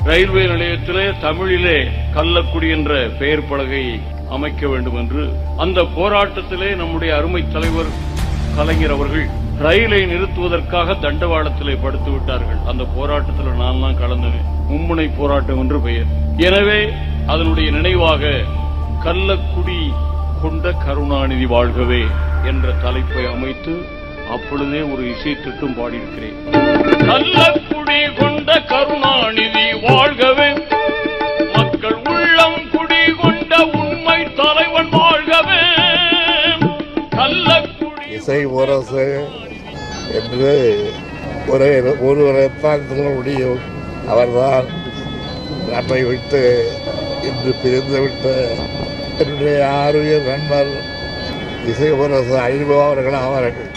Railway நிலையத்திலே தமிழிலே கள்ளக்குடி என்ற பெயர் பலகை அமைக்க வேண்டும் என்று அந்த போராட்டத்திலே நம்முடைய அருமை தலைவர் கலைஞர் அவர்கள் ரயிலை நிறுத்துவதற்காக தண்டவாளத்திலே படுத்து விட்டார்கள். அந்த போராட்டத்தில் நான் தான் கலந்தேன். மும்முனை போராட்டம் என்று பெயர். எனவே அதனுடைய நினைவாக கள்ளக்குடி கொண்ட கருணாநிதி வாழ்கவே என்ற தலைப்பை அமைத்து அப்பொழுதே ஒரு இசை திட்டம் பாடியிருக்கிறேன். கள்ளக்குடி கொண்ட கருணாநிதி வாழ்கவே, மக்கள் உள்ளம் குடி கொண்ட உண்மை தலைவன் வாழ்கவே. கள்ளக்குடி இசை முரசு என்று ஒருவரைத்தான் சொல்ல முடியும். அவர்தான் நம்மை விட்டு இன்று பிரிந்துவிட்ட என்னுடைய ஆரோக்கிய நண்பர் இசை முரசு அனுபவம் அவர்கள் ஆவார்கள்.